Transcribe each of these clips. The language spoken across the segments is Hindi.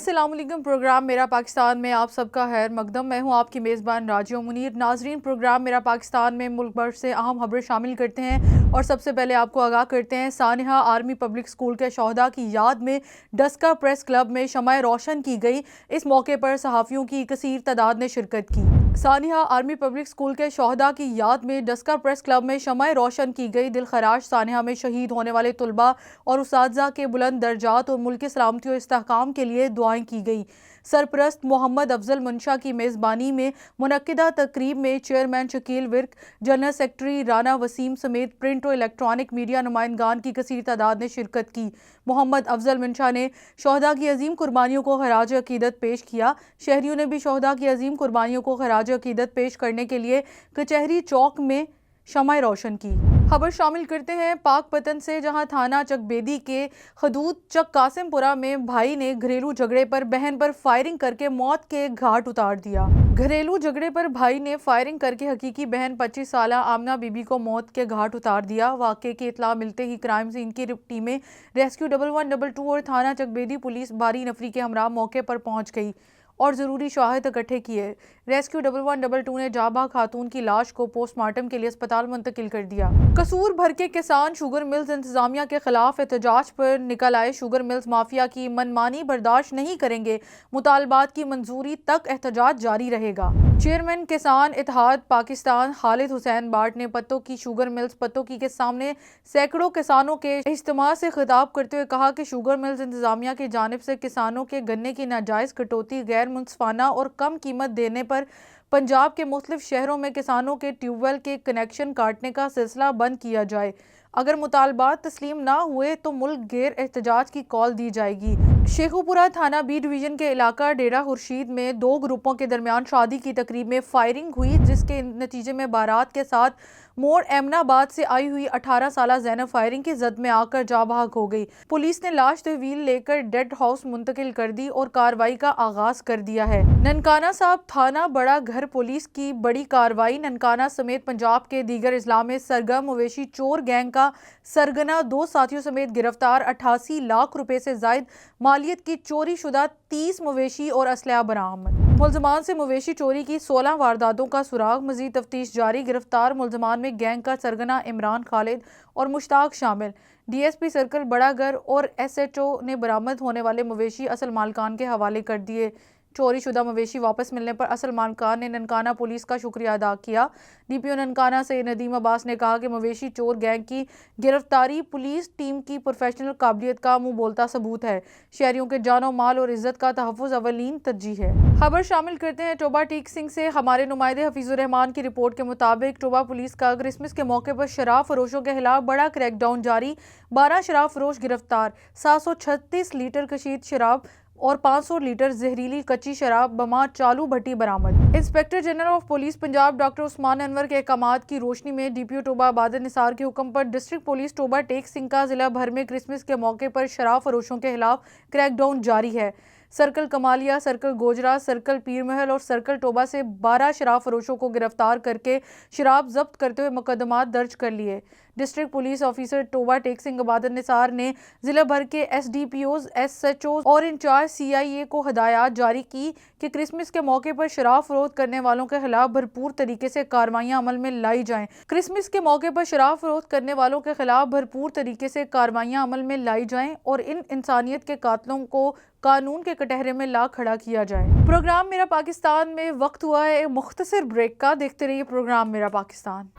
अस्सलामुअलैकुम। प्रोग्राम मेरा पाकिस्तान में आप सबका खैर मकदम। मैं हूं आपकी मेज़बान राजिया मुनीर। नाजरीन, प्रोग्राम मेरा पाकिस्तान में मुल्क भर से अहम खबरें शामिल करते हैं और सबसे पहले आपको आगाह करते हैं सानिहा आर्मी पब्लिक स्कूल के शोहदा की याद में डस्का प्रेस क्लब में शमाए रोशन की गई। इस मौके पर सहाफ़ियों की कसीर तादाद ने शिरकत की। सानिहा आर्मी पब्लिक स्कूल के शोहदा की याद में डस्का प्रेस क्लब में शमाए रोशन की गई। दिलखराश सानिहा में शहीद होने वाले तुलबा और उस्ताज़ा के बुलंद दर्जात और मुल्क की सलामती और इस्तेहकाम के लिए दुआएं की गई। सरपरस्त मोहम्मद अफजल मुंशा की मेज़बानी में मुनक्किदा तकरीब में chairman Shakeel Virk, general secretary Rana Waseem समेत प्रिंट और इलेक्ट्रॉनिक मीडिया नुमाइंदगान की कसीर तादाद ने शिरकत की। मोहम्मद अफजल मुंशा ने शोहदा की अजीम कुर्बानियों को खराज अकीदत पेश किया। शहरियों ने भी शोहदा की अजीम कुर्बानियों को खराज अकीदत पेश करने के लिए कचहरी चौक में शमाए रोशन की। खबर शामिल करते हैं पाक पतन से, जहां थाना चकबेदी के हदूद चक कासिमपुरा में भाई ने घरेलू झगड़े पर बहन पर फायरिंग करके मौत के घाट उतार दिया। घरेलू झगड़े पर भाई ने फायरिंग करके हकीकी बहन 25 साला आमना बीबी को मौत के घाट उतार दिया। वाक़े की इत्तला मिलते ही क्राइम सीन की टीमें रेस्क्यू 1112 और थाना चकबेदी पुलिस भारी नफरी के हमरा मौके पर पहुंच गई और ज़रूरी शवाहिद इकट्ठे किए। रेस्क्यू 1112 ने जाबा खातून की लाश को पोस्टमार्टम के लिए अस्पताल मुंतकिल कर दिया। कसूर भर के किसान शुगर मिल्स इंतजामिया के खिलाफ एहतजाज पर निकल आए। शुगर मिल्स माफिया की मनमानी बर्दाश्त नहीं करेंगे। मुतालबात की मंजूरी तक एहतजाज जारी रहेगा। चेयरमैन किसान इत्तेहाद पाकिस्तान खालिद हुसैन बाट ने पत्तों की शुगर मिल्स पत्तों के सामने सैकड़ों किसानों के इज्तिमा से खिताब करते हुए कहा कि शुगर मिल्स इंतजामिया की जानिब से किसानों के गन्ने की नाजायज कटौती, गैर मुनसफाना और कम कीमत देने पर पंजाब के मुख्तलिफ शहरों में किसानों के ट्यूबवेल के कनेक्शन काटने का सिलसिला बंद किया जाए। अगर मुतालबात तस्लीम ना हुए तो मुल्क गेर एहतजाज की कॉल दी जाएगी। शेखुपुरा थाना बी डिवीजन के इलाका डेरा खुर्शीद में दो ग्रुपों के दरमियान शादी की तकरीब में फायरिंग हुई, जिसके नतीजे में बारात के साथ मोड़ एमनाबाद से आई हुई 18 साला जैनब फायरिंग की जद में आकर जा भाग हो गई। पुलिस ने लाश तहवील लेकर डेड हाउस मुंतकिल कर दी और कार्रवाई का आगाज कर दिया है। ननकाना साहब थाना बड़ा घर पुलिस की बड़ी कार्रवाई। ननकाना समेत पंजाब के दीगर इजला में सरगर्म मवेशी चोर गैंग का सरगना 2 साथियों समेत गिरफ्तार। 88 लाख रुपए से जायद मालियत की चोरी शुदा 30 मवेशी और असलहा बरामद। मुलजमान से मवेशी चोरी की 16 वारदातों का सुराग, मजीद तफ्तीश जारी। गिरफ्तार मुलजमान में गैंग का सरगना इमरान खालिद और मुश्ताक शामिल। DSP सर्कल बड़ागर और SHO ने बरामद होने वाले मवेशी असल मालकान के हवाले कर दिए। चोरी शुदा मवेशी वापस मिलने पर असल मालकान ने ननकाना पुलिस का शुक्रिया अदा किया। DPO ननकाना से नदीम अब्बास ने कहा कि मवेशी चोर गैंग की गिरफ्तारी पुलिस टीम की प्रोफेशनल काबिलियत का मुंह बोलता सबूत है। शहरियों के जानो माल और इज्जत का तहफ़्फ़ुज़ अवलीन तरजीह है। खबर शामिल करते हैं टोबा टीक सिंह से। हमारे नुमाइंदे हफीजुर रहमान की रिपोर्ट के मुताबिक टोबा पुलिस का क्रिसमस के मौके पर शराब फरोशों के खिलाफ बड़ा क्रैकडाउन जारी। 12 शराब फरोश गिरफ्तार। 736 लीटर कशीद शराब और 500 लीटर जहरीली कच्ची शराब बमा चालू भट्टी बरामद। Inspector general of police Punjab doctor Usman Anwar के अहकामात की रोशनी में DPO टोबा बादल निसार के हुक्म पर डिस्ट्रिक्ट पुलिस टोबा टेक सिंह का जिला भर में क्रिसमस के मौके पर शराब फरोशों के खिलाफ क्रैकडाउन जारी है। Circle Kamalia, circle Gojra, circle पीर महल और सर्कल टोबा से 12 शराब फरोशों को गिरफ्तार करके शराब जब्त करते हुए मुकदमात दर्ज कर लिए। District police officer Toba Tek Singh Badal Nisar ने जिला भर के SDPOs, SHOs और इंचार्ज CIA को हदायत जारी की कि क्रिसमस के मौके पर शराब फरोख्त करने वालों के खिलाफ भरपूर तरीके से कार्रवाइयां अमल में लाई जाएं। क्रिसमस के मौके पर शराब फरोख्त करने वालों के खिलाफ भरपूर तरीके से कार्रवाइयां अमल में लाई जाएं और इन इंसानियत के कातलों को कानून के कटहरे में ला खड़ा किया जाए। प्रोग्राम मेरा पाकिस्तान में वक्त हुआ है एक मुख्तसर ब्रेक का। देखते रहिए प्रोग्राम मेरा पाकिस्तान।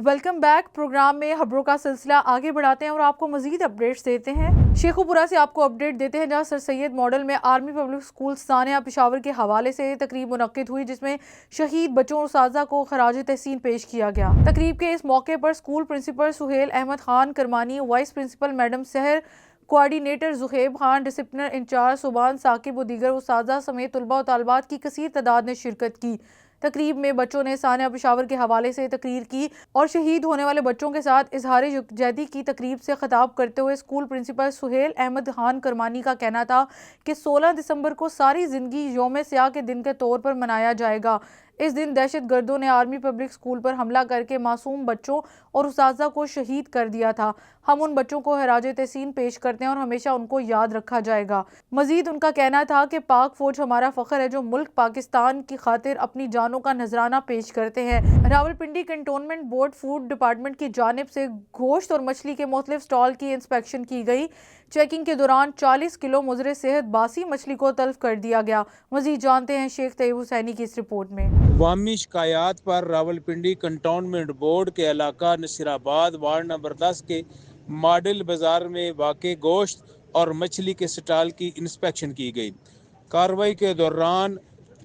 Welcome back. प्रोग्राम में खबरों का सिलसिला आगे बढ़ाते हैं और आपको मजीद अपडेट्स देते हैं। शेखुपुरा से आपको अपडेट देते हैं, जहां सर सैयद मॉडल में army public school Sania Peshawar के हवाले से तकरीब मुनक्किद हुई, जिसमें शहीद बच्चों और उस्ताज़ा को खराज तहसीन पेश किया गया। तकरीब के इस मौके पर school principal Suhail Ahmad Khan करमानी, vice principal madam सहर, कोऑर्डिनेटर जुहेब खान, डिसिप्लिनर इंचार्ज सुबान साकिब और दीगर उस्ताज़ा समेत तुलबा और तालबात की कसीर तादाद ने शिरकत की। तकरीब में बच्चों ने सानिया पेशावर के हवाले से तकरीर की और शहीद होने वाले बच्चों के साथ इजहार यकजहती की तकरीब से खिताब करते हुए स्कूल प्रिंसिपल सुहेल अहमद खान करमानी का कहना था कि 16 दिसंबर को सारी जिंदगी यौम स्याह के दिन के तौर पर मनाया जाएगा। इस दिन दहशत गर्दों ने आर्मी पब्लिक स्कूल पर हमला करके मासूम बच्चों और उस्ताज़ा को शहीद कर दिया था। हम उन बच्चों को खराजे तहसीन पेश करते हैं और हमेशा उनको याद रखा जाएगा। मजीद उनका कहना था कि पाक फौज हमारा फख्र है, जो मुल्क पाकिस्तान की खातिर अपनी जानों का नजराना पेश करते हैं। Rawalpindi cantonment board food department की जानिब से गोश्त और मछली के मुख्तलिफ स्टॉल की इंस्पेक्शन की गई। चेकिंग के दौरान 40 किलो मुजरे सेहत बासी मछली को तल्फ कर दिया गया। मजीद जानते हैं शेख तैयब हुसैनी की इस रिपोर्ट में। अवामी शिकायत पर रावलपिंडी कंटोनमेंट बोर्ड के इलाका नसीराबाद वार्ड नंबर 10 के मॉडल बाजार में वाक़े गोश्त और मछली के स्टॉल की इंस्पेक्शन की गई। कार्रवाई के दौरान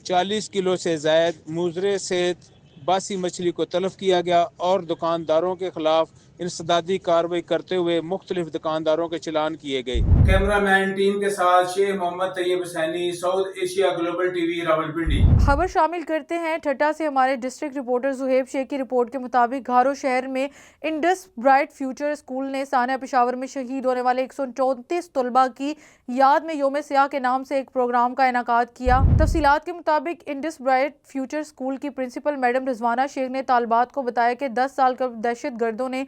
40 किलो से ज़ायद मुजरे सेहत बासी मछली को तलब किया गया और दुकानदारों के खिलाफ इंसदादी कार्रवाई करते हुए मुख्तलिफ दुकानदारों के चालान किए गए। कैमरामैन टीम के साथ Sheikh Mohammad Tayyab Hussaini, South Asia global TV, Rawalpindi. खबर शामिल करते हैं ठट्टा से हमारे डिस्ट्रिक्ट रिपोर्टर जुहेब शेख की रिपोर्ट के मुताबिक घारो शहर में इंडस ब्राइट फ्यूचर स्कूल ने सानिया पेशावर में शहीद होने वाले 134 तलबा की याद में योम सियाह के नाम से एक प्रोग्राम का इनेकाद किया। तफसीलात के मुताबिक इंडस ब्राइट फ्यूचर स्कूल की प्रिंसिपल मैडम रिजवाना शेख ने तालबात को बताया कि 10 साल कबल दहशत गर्दों ने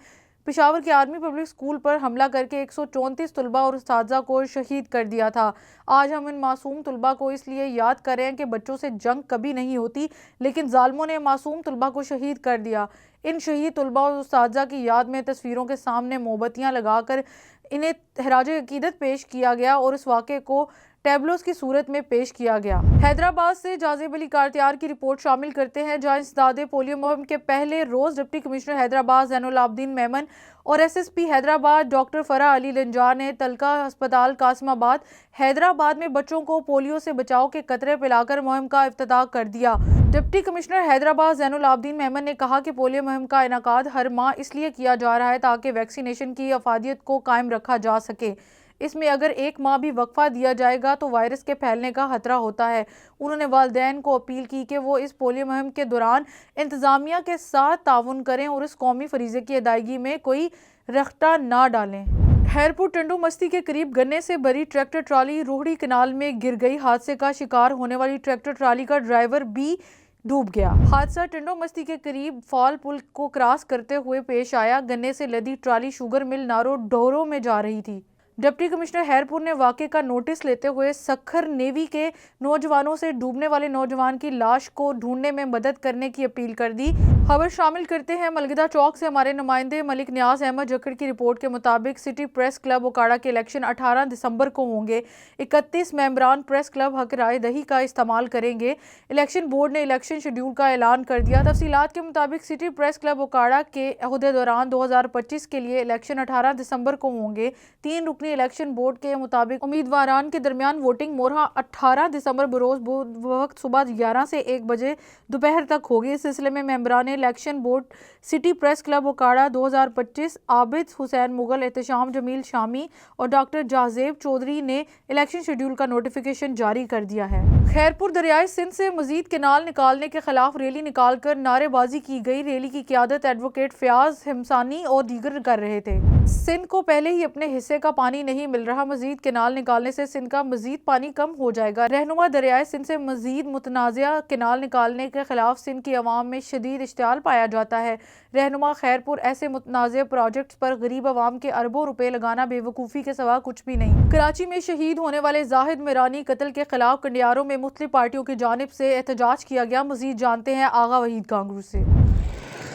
पेशावर के आर्मी पब्लिक स्कूल पर हमला करके 134 तलबा और उस्ताजा को शहीद कर दिया था। आज हम इन मासूम तलबा को इसलिए याद कर रहे हैं कि बच्चों से जंग कभी नहीं होती, लेकिन जालिमों ने मासूम तलबा को शहीद कर दिया। इन शहीद तलबा और उस्ताजा की याद में तस्वीरों के सामने मोमबत्तियां लगाकर इन्हें खराज अकीदत पेश किया गया और इस वाक़े को टैबलोस की सूरत में पेश किया गया। हैदराबाद से जाज़ेब अली कारतियार की रिपोर्ट शामिल करते हैं, जहां इंसदादे पोलियो मुहिम के पहले रोज डिप्टी कमिश्नर हैदराबाद ज़ैनुल आबदीन मेमन और SSP हैदराबाद डॉक्टर फराह अली लंजार ने तलका अस्पताल कासिमाबाद हैदराबाद में बच्चों को पोलियो से बचाव के कतरे पिलाकर मुहिम का इफ्तिताह कर दिया। डिप्टी कमिश्नर हैदराबाद ज़ैनुल आबदीन मेमन ने कहा कि पोलियो मुहिम का इनेकाद हर माह इसलिए किया जा रहा है ताकि वैक्सीनेशन की अफादियत को कायम रखा जा सके। इसमें अगर एक माह भी वक्फा दिया जाएगा तो वायरस के फैलने का खतरा होता है। उन्होंने वालिदैन को अपील की कि वो इस पोलियो मुहिम के दौरान इंतजामिया के साथ ताउन करें और इस कौमी फरीजे की अदायगी में कोई रख्ता ना डालें। खैरपुर टंडू मस्ती के करीब गन्ने से भरी ट्रैक्टर ट्राली रोहड़ी कनाल में गिर गई। हादसे का शिकार होने वाली ट्रैक्टर ट्राली का ड्राइवर भी डूब गया। हादसा टंडो मस्ती के करीब फॉल पुल को क्रॉस करते हुए पेश आया। गन्ने से लदी ट्राली शुगर मिल नारो डोरो में जा रही थी। डिप्टी कमिश्नर खैरपुर ने वाक़े का नोटिस लेते हुए सखर नेवी के नौजवानों से डूबने वाले नौजवान की लाश को ढूंढने में मदद करने की अपील कर दी। खबर शामिल करते हैं मलगदा चौक से हमारे नुमाइंदे मलिक न्याज अहमद जखड़ की रिपोर्ट के मुताबिक सिटी प्रेस क्लब ओकाड़ा के इलेक्शन 18 दिसंबर को होंगे। 31 मेंबरान प्रेस क्लब हक राय दही का इस्तेमाल करेंगे। इलेक्शन बोर्ड ने इलेक्शन शेड्यूल का ऐलान कर दिया। तफसीलात के मुताबिक सिटी प्रेस क्लब ओकाड़ा के अहदे दौरान 2025 के लिए इलेक्शन 18 दिसंबर को होंगे। 3 रुकनी इलेक्शन बोर्ड के मुताबिक उम्मीदवारान के दरमियान वोटिंग मोरहा 18 दिसंबर बरोज वक्त सुबह 11 से 1 बजे दोपहर तक होगी। इस सिलसिले में मेंबरान election board city press club Okara 2025 Abid Hussain Mughal, Ehtesham Jameel Shami और डॉक्टर जाजेब चौधरी ने इलेक्शन शेड्यूल का नोटिफिकेशन जारी कर दिया है। खैरपुर दरियाई सिंध से मजीद केनाल निकालने के खिलाफ रैली निकालकर नारेबाजी की गई। रैली की क़यादत एडवोकेट फयाज हिमसानी और दीगर कर रहे थे। सिंध को पहले ही अपने हिस्से का पानी नहीं मिल रहा, मजीद केनाल निकालने से सिंध का मजीद पानी कम हो जाएगा। रहनुमा दरियाई सिंध से मजीद मुतनाज़िया केनाल निकालने के खिलाफ सिंध की आवाम में शदीद इश्तियाल पाया जाता है। रहनुमा खैरपुर ऐसे मुतनाज़िया प्रोजेक्ट्स पर गरीब आवाम के अरबों रुपए लगाना बेवकूफ़ी के सिवा कुछ भी नहीं। कराची में शहीद होने वाले जाहिद मिरानी कत्ल के खिलाफ कंडियारों में मुख्तलिफ पार्टियों की जानिब से एहतजाज किया गया। मजीद जानते हैं आगा वहीद कांगरू से।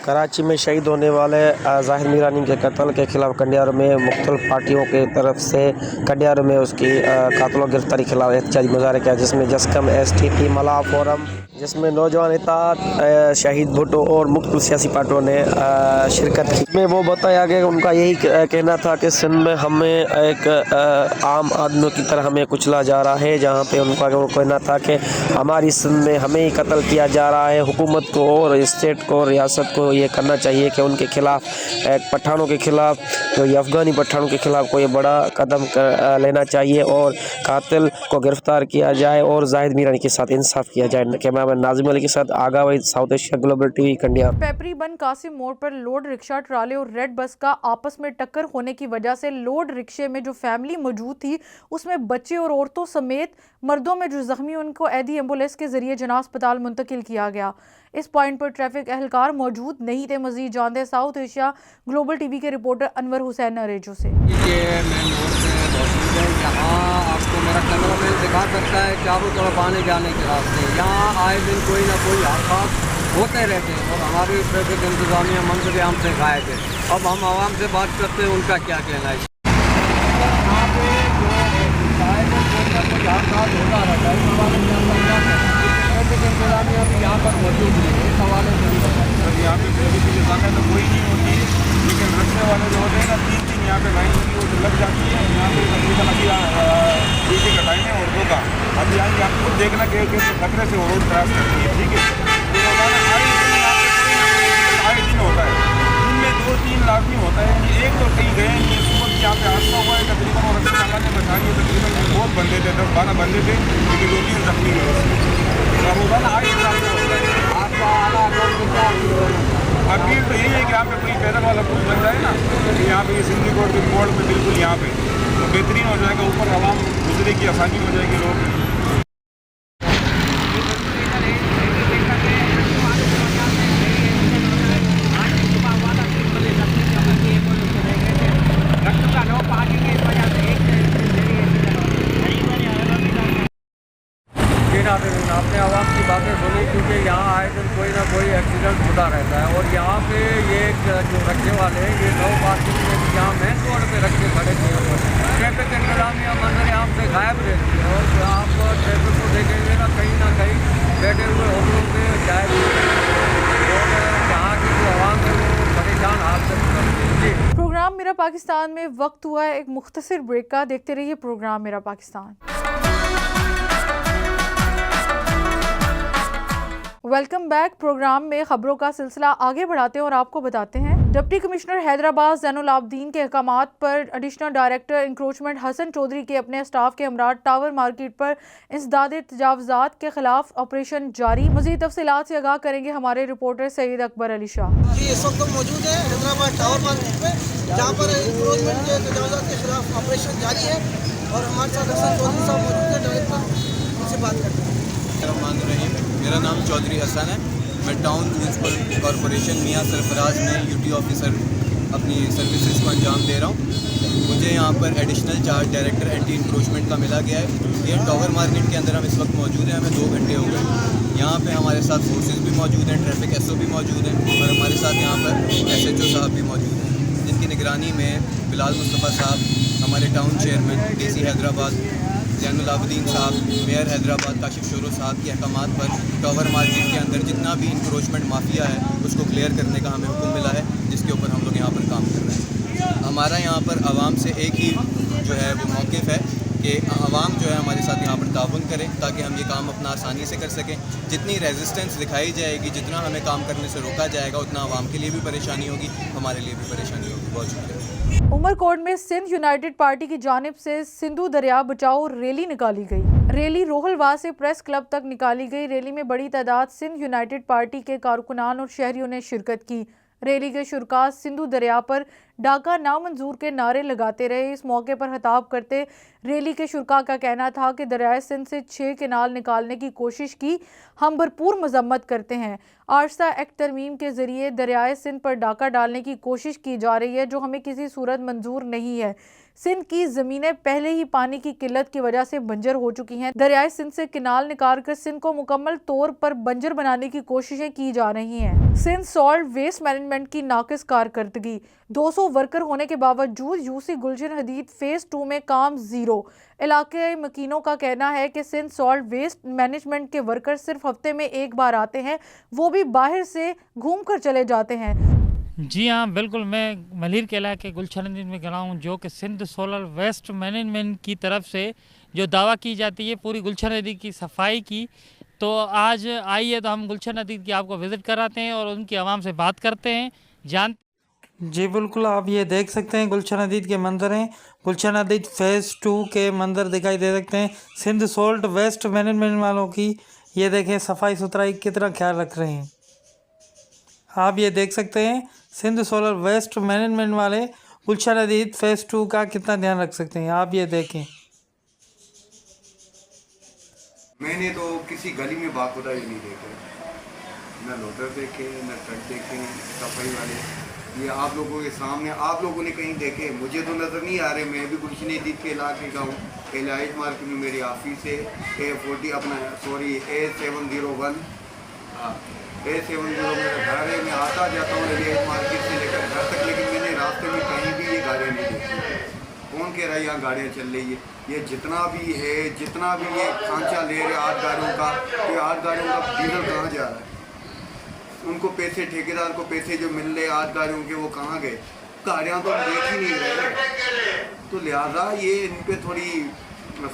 कराची में शहीद होने वाले जाहिद मिरानी के कत्ल के खिलाफ कंडियारों में मुख्तलिफ पार्टियों की तरफ से कंडियारों में उसकी कातलों गिरफ्तारी खिलाफ एहतजाजी मुजाहरा किया, जिसमें जस्कम STP मला फोरम, जिसमें नौजवान इत्तेहाद शहीद भुट्टो और मुख्तलिफ सियासी पार्टियों ने शिरकत की। में वो बताया कि उनका यही कहना था कि सिंध में हमें एक आम आदमियों की तरह हमें कुचला जा रहा है, जहाँ पे उनका कहना था कि हमारी सिंध में हमें ही कत्ल किया जा रहा है। हुकूमत को और स्टेट को, रियासत को ये करना चाहिए कि उनके खिलाफ पठानों के खिलाफ, जो ये अफ़गानी पठानों के खिलाफ कोई बड़ा कदम लेना चाहिए और कातिल को गिरफ्तार किया जाए और जाहिद मिरानी के साथ इंसाफ किया जाए। कैमरामैन कैमरामैन नाजिम अली के साथ आगा वही, साउथ एशिया ग्लोबल टीवी, कंडिया। पेपरी बन कासिम मोड़ पर लोड रिक्शा ट्राले और रेड बस का आपस में टक्कर होने की वजह से लोड रिक्शे में जो फैमिली मौजूद थी उसमें बच्चे और औरतों समेत मर्दों में जो जख्मी उनको एडी एम्बुलेंस के जरिए जना अस्पताल मुंतकिल किया गया। इस पॉइंट पर ट्रैफिक एहलकार मौजूद नहीं थे। मजीद जानते साउथ एशिया ग्लोबल टीवी के रिपोर्टर अनवर हुसैन नरेजो से। यहाँ आपको मेरा कैमरा मैन दिखा सकता है चारों तरफ आने जाने के रास्ते, यहाँ आए दिन कोई ना कोई हादसा होते रहते हैं और हमारी ट्रैफिक इंतजामिया मंजर आम से गायब है। अब हम आवाम से बात करते हैं, उनका क्या कहना है। यहाँ पे जो आए दिन कोई ना कोई हादसा होता रहता है, इस हवाले से हम क्या करें। ट्रैफिक इंतजामिया भी यहाँ पर मौजूद नहीं है, इस हवाले से यहाँ पे ट्रैफिक की इंतजामिया तो कोई नहीं होती, लेकिन रखने वाले जो होते हैं ना 3 यहाँ पे लाइन वो तो लग जाती है। यहाँ पे तकरीबन अभी ड्यूटी का टाइम है औरतों का, अभी आएंगे आप खुद देखना कि खतरे से वो रोड क्रॉस करती है। ठीक है, आए दिन होता है, दिन में 2-3 लाजमी होता है। ये एक तो कहीं गए ये सुबह यहाँ पे हादसा हुआ है तकरीबन, और रस्ते अल्लाह ने बचा लिया। तकरीबन बहुत बंदे थे, 10-12 बंदे थे, लेकिन 2-3 जख्मी हुए। रोजाना आए दिन होता है। अपील तो यही है कि यहाँ पे कोई पैदल वाला पुल बन जाए ना, यहाँ पे ये सिंधी कोर्ट के मोड़ पे बिल्कुल यहाँ पे तो बेहतरीन हो जाएगा, ऊपर आवाम गुजरे की आसानी हो जाएगी। लोग आपने आवाम की बातें सुनी, क्योंकि यहाँ आए दिन कोई ना कोई एक्सीडेंट होता रहता है। और यहाँ पे ये जो रखने वाले हैं ये 9 पार्किंग में भी यहाँ मेन रोड पे रख के खड़े थे। ट्रैफिक इंतजामिया मंजर आम से गायब रहती है और आप ट्रैफिक को देखेंगे ना कहीं बैठे हुए होटलों में चाय और यहाँ की जो आवाम है वो परेशान हाल से गुजरती है। प्रोग्राम मेरा पाकिस्तान में वक्त हुआ है एक मुख्तसर ब्रेक का। देखते रहिए प्रोग्राम मेरा पाकिस्तान। Welcome back. प्रोग्राम में खबरों का सिलसिला आगे बढ़ाते हैं और आपको बताते हैं डिप्टी कमिश्नर हैदराबाद ज़ैनुल आबदीन के अहकामात पर additional director encroachment Hasan Chaudhry के अपने स्टाफ के हमरा टावर मार्केट पर इंसदादे तजावुज़ात के खिलाफ ऑपरेशन जारी। मज़ीद तफसीलात से आगाह करेंगे हमारे रिपोर्टर सईद अकबर अली शाह। इस वक्त हम मौजूद है हैदराबाद टावर मार्केट पे, जहाँ पर इंक्रोचमेंट के तजावुज़ात के खिलाफ ऑपरेशन जारी है और हमारे साथ हसन चौधरी साहब मौजूद है, डायरेक्टर, उनसे बात करते हैं। मेरा नाम चौधरी हसन है। मैं टाउन म्यूनसिपल कॉरपोरेशन मियाँ सरफराज में यूटी ऑफिसर अपनी सर्विसेज को अंजाम दे रहा हूँ। मुझे यहाँ पर additional charge director anti encroachment का मिला गया है। ये टावर मार्केट के अंदर हम इस वक्त मौजूद हैं, हमें 2 घंटे हो गए। यहाँ पे हमारे साथ फोर्सेस भी मौजूद हैं, ट्रैफिक एसओ भी मौजूद हैं और हमारे साथ यहाँ पर SHO साहब भी मौजूद हैं, जिनकी निगरानी में बिलाल मुस्तफ़ा साहब, हमारे town chairman DC Hyderabad Zainul Abedin साहब, मेयर हैदराबाद काशिफ शोरो साहब के अहकामात पर टावर मार्केट के अंदर जितना भी इंक्रोचमेंट माफिया है उसको क्लियर करने का हमें हुक्म मिला है, जिसके ऊपर हम लोग यहाँ पर काम कर रहे हैं। हमारा यहाँ पर आवाम से एक ही जो है वो मौक़िफ़ है कि आवाम जो है हमारे साथ यहाँ पर ताउन करें ताकि हम ये काम अपना आसानी से कर सकें। जितनी रेजिस्टेंस दिखाई जाएगी, जितना हमें काम करने से रोका जाएगा, उतना आवाम के लिए भी परेशानी होगी, हमारे लिए भी परेशानी होगी। बहुत शुक्रिया। उमरकोट में सिंध यूनाइटेड पार्टी की जानिब से सिंधु दरिया बचाओ रैली निकाली गई। रैली रोहलवा से प्रेस क्लब तक निकाली गई। रैली में बड़ी तादाद सिंध यूनाइटेड पार्टी के कारकुनान और शहरियों ने शिरकत की। रैली के शुरका सिंधु दरिया पर डाका नामंजूर के नारे लगाते रहे। इस मौके पर खिताब करते रैली के शुरका का कहना था कि दरियाए सिंध से 6 केनाल निकालने की कोशिश की हम भरपूर मजम्मत करते हैं। आरसा एक्ट तरमीम के जरिए दरियाए सिंध पर डाका डालने की कोशिश की जा रही है, जो हमें किसी सूरत मंजूर नहीं है। सिंध की ज़मीनें पहले ही पानी की किल्लत की वजह से बंजर हो चुकी हैं। दरियाए सिंध से किनाल निकाल कर सिंध को मुकम्मल तौर पर बंजर बनाने की कोशिशें की जा रही हैं। सिंध सॉल्ट वेस्ट मैनेजमेंट की नाकिस कारकर्दगी। 200 वर्कर होने के बावजूद यूसी गुलशन हदीद फेज़ 2 में काम 0। इलाके मकीनों का कहना है कि सिंध सॉल्ट वेस्ट मैनेजमेंट के वर्कर सिर्फ हफ्ते में 1 बार आते हैं, वो भी बाहर से घूम कर चले जाते हैं। जी हाँ, बिल्कुल। मैं मलिर के इलाके गुलशन हदीद में खड़ा हूँ, जो कि सिंध सोलर वेस्ट मैनेजमेंट की तरफ से जो दावा की जाती है पूरी गुलशन हदीद की सफाई की। तो आज आइए तो हम गुलशन हदीद की आपको विज़िट कराते हैं और उनकी आवाम से बात करते हैं। जी बिल्कुल, आप ये देख सकते हैं गुलशन हदीद के मंजर हैं। गुलशन हदीद फेज़ 2 के मंजर दिखाई दे सकते हैं। सिंध सॉल्ट वेस्ट मैनेजमेंट वालों की ये देखें सफाई सुथराई कितना ख्याल रख रहे हैं। आप ये देख सकते हैं सिंध सोलर वेस्ट मैनेजमेंट वाले गुलशन अदीद फेज़ 2 का कितना ध्यान रख सकते हैं। आप ये देखें। मैंने तो किसी गली में बाखुदा ही नहीं देखे, न लोडर देखे, न ट्रक देखे, सफाई वाले। ये आप लोगों के सामने आप लोगों ने कहीं देखे? मुझे तो नज़र नहीं आ रहे। मैं भी गुलशन अदीद के इलाके का हूँ। एलाइट मार्केट में मेरी ऑफिस है। A701 A70 मेरा घर है। मैं आता जाता हूँ एलाइट मार्केट से लेकर घर तक, लेकिन मैंने रास्ते में कहीं भी ये गाड़ियाँ नहीं देखी। कौन कह रहा है यहाँ गाड़ियाँ चल रही है? ये जितना भी है, जितना भी ये खांचा ले रहे 8 गाड़ियों का, तो 8 गाड़ियों का डीजल कहाँ जा रहा है? उनको पैसे, ठेकेदार को पैसे जो मिल रहे 8 गाड़ियों के, वो कहाँ गए? गाड़ियाँ तो हम देख ही नहीं रहे। तो लिहाजा ये इन पर थोड़ी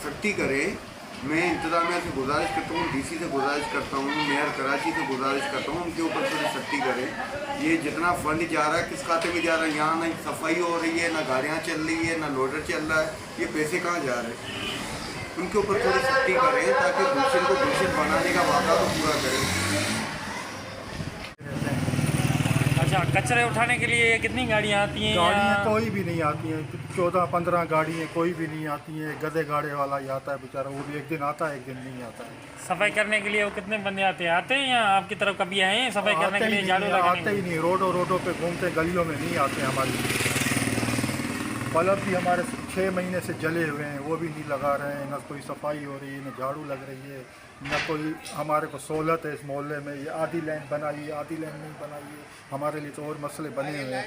सख्ती करें। मैं इंतज़ामिया से गुजारिश करता हूँ, डीसी से गुजारिश करता हूँ, मेयर कराची से गुजारिश करता हूँ, उनके ऊपर थोड़ी सख्ती करें। ये जितना फंड जा रहा है किस खाते में जा रहा है? यहाँ ना सफाई हो रही है, ना गाड़ियाँ चल रही है, ना लोडर चल रहा है। ये पैसे कहाँ जा रहे हैं? उनके ऊपर थोड़ी सख्ती करें ताकि गुलशन को गुलशन बनाने का वादा तो पूरा करें। अच्छा, कचरे उठाने के लिए कितनी गाड़ियाँ आती हैं? गाड़ियाँ कोई भी नहीं आती हैं। 14-15 गाड़ियाँ कोई भी नहीं आती हैं। गधे गाड़े वाला ही आता है बेचारा, वो भी एक दिन आता है, एक दिन नहीं आता है। सफाई करने के लिए वो कितने बंदे आते हैं या आपकी तरफ कभी आए हैं सफाई करने के लिए? झाड़ू लगाने आते ही नहीं, रोडों पे घूमते, गलियों में नहीं आते हमारी। बल्ब भी हमारे 6 महीने से जले हुए हैं, वो भी नहीं लगा रहे हैं। न कोई सफाई हो रही है, न झाड़ू लग रही है, न कोई हमारे को सहूलत है इस मोहल्ले में। ये आधी लाइन बनाइए, आधी लाइन नहीं बनाइए, हमारे लिए तो और मसले बने हुए हैं।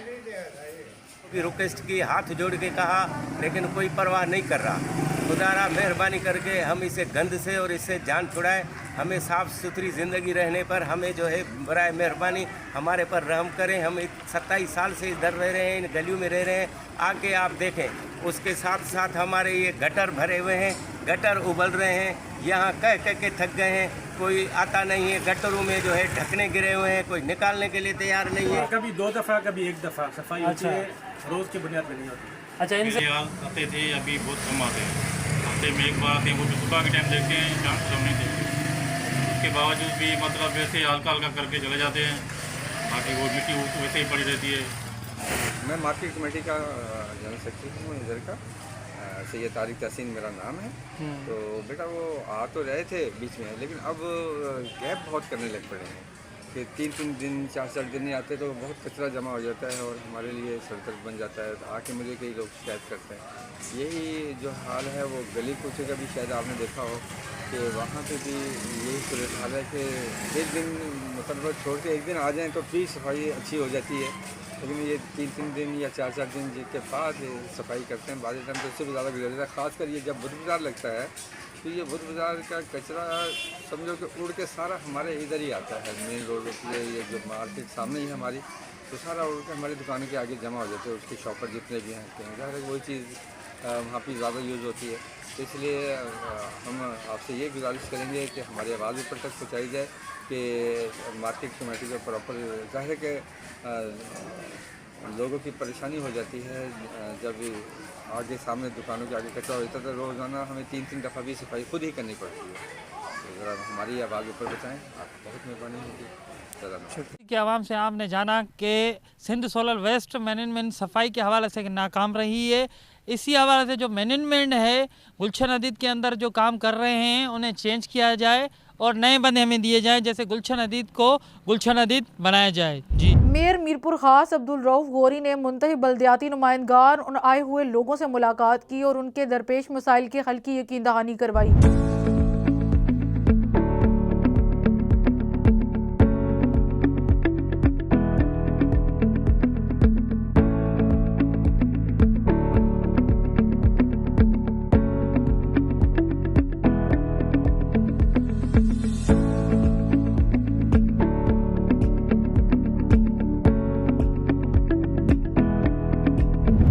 रिक्वेस्ट की, हाथ जोड़ के कहा, लेकिन कोई परवाह नहीं कर रहा। खुदारा मेहरबानी करके हम इसे गंद से और इससे जान छुड़ाएं। हमें साफ़ सुथरी ज़िंदगी रहने पर हमें जो है बराए मेहरबानी हमारे पर रहम करें। हम 27 साल से इधर रह रहे हैं, इन गलियों में रह रहे हैं। आके आप देखें, उसके साथ साथ हमारे ये गटर भरे हुए हैं, गटर उबल रहे हैं। यहाँ कह के थक गए हैं, कोई आता नहीं है। गटरों में जो है ढकने गिरे हुए हैं, कोई निकालने के लिए तैयार नहीं है। कभी 2 दफ़ा, कभी 1 दफ़ा सफाई होती है, रोज़ की बुनियाद पर नहीं होती। अच्छा, इनसे आते थे, अभी बहुत कम आते हैं। हफ्ते में एक बार आते हैं, वो भी सुबह के टाइम देखते हैं, शाम को नहीं देखते। उसके बावजूद भी मतलब वैसे हल्का हल्का करके चले जाते हैं। बाकी वो मिट्टी वैसे ही पड़ी रहती है। मैं मार्केट कमेटी का जनरल सेक्रेटरी हूँ इधर का। सैयद तारिक तहसीन मेरा नाम है। तो बेटा वो आ तो रहे थे बीच में, लेकिन अब गैप बहुत करने लग पड़े हैं कि 3-3 दिन 4-4 दिन नहीं आते, तो बहुत कचरा जमा हो जाता है और हमारे लिए सड़क बन जाता है। तो आके मुझे कई लोग शिकायत करते हैं। यही जो हाल है वो गली कूचे का भी शायद आपने देखा हो कि वहाँ पे भी यही सूरत हाल है कि एक दिन मतलब छोड़ के एक दिन आ जाएँ तो भी सफाई अच्छी हो जाती है, लेकिन ये 3-3 दिन या 4-4 दिन के बाद सफाई करते हैं। बाद टाइम तो उससे भी ज़्यादा गुजर जाता है। ख़ासकर ये जब बुध बाज़ार लगता है तो ये बुध बाज़ार का कचरा समझो कि उड़ के सारा हमारे इधर ही आता है। मेन रोड पे ये जो मार्केट सामने ही हमारी, तो सारा उड़ के हमारी दुकानों के आगे जमा हो जाते हैं। उसके शॉपर जितने भी हैं ज़ाहिर है वही चीज़ वहाँ पर ज़्यादा यूज़ होती है। तो इसलिए हम आपसे ये गुजारिश करेंगे कि हमारी आवाज़ ऊपर तक पहुँचाई जाए कि मार्केट कमेटी को प्रॉपर, ज़ाहिर है कि लोगों की परेशानी हो जाती है जब आगे सामने दुकानों के आगे कचरा होता है, तो रोज़ाना हमें 3-3 दफ़ा भी सफाई खुद ही करनी पड़ती है। तो ज़रा हमारी आवाज़ ऊपर बताएं, आपको बहुत मेहरबानी होगी। कि आवाम से आपने जाना कि सिंध सोलर वेस्ट मैनेजमेंट सफाई के हवाले से नाकाम रही है। इसी हवाले से जो मैनेजमेंट है गुलशन अदीद के अंदर जो काम कर रहे हैं उन्हें चेंज किया जाए और नए बंदे हमें दिए जाए, जैसे गुलशन अदीद को गुलशन अदीद बनाया जाए। जी। मेयर मीरपुर खास अब्दुल रऊफ गोरी ने मुंतखब बल्दियाती नुमाइंदगार उन आए हुए लोगों से मुलाकात की और उनके दरपेश मसाइल के हल की यकीन दहानी करवाई।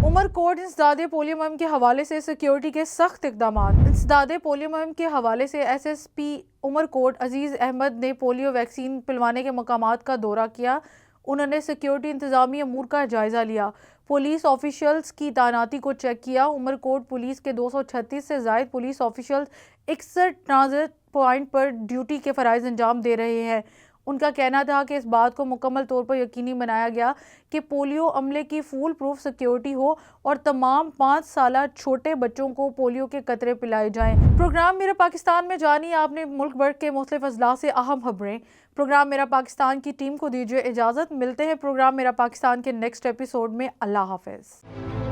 उमरकोट इंसदादे पोलियो मुहिम के हवाले से सिक्योरिटी के सख्त इकदाम। इंसदादे पोलियो मुहिम के हवाले से SSP उमरकोट अजीज़ अहमद ने पोलियो वैक्सीन पिलवाने के मकामात का दौरा किया। उन्होंने सिक्योरिटी इंतजामी अमूर का जायज़ा लिया। पुलिस ऑफिशियल्स की तैनाती को चेक किया। उमरकोट पुलिस के 236 से ज़ायद पुलिस ऑफिशियल्स 61 ट्रांजिट पॉइंट पर ड्यूटी के फ़राइज़ अंजाम दे रहे हैं। उनका कहना था कि इस बात को मुकम्मल तौर पर यकीनी बनाया गया कि पोलियो अमले की फूल प्रूफ सिक्योरिटी हो और तमाम 5 साल छोटे बच्चों को पोलियो के कतरे पिलाए जाएं। प्रोग्राम मेरा पाकिस्तान में जानिए आपने मुल्क भर के मुख्तलिफ अजला से अहम खबरें। प्रोग्राम मेरा पाकिस्तान की टीम को दीजिए इजाज़त। मिलते हैं प्रोग्राम मेरा पाकिस्तान के नेक्स्ट एपिसोड में। अल्लाह हाफ़िज़।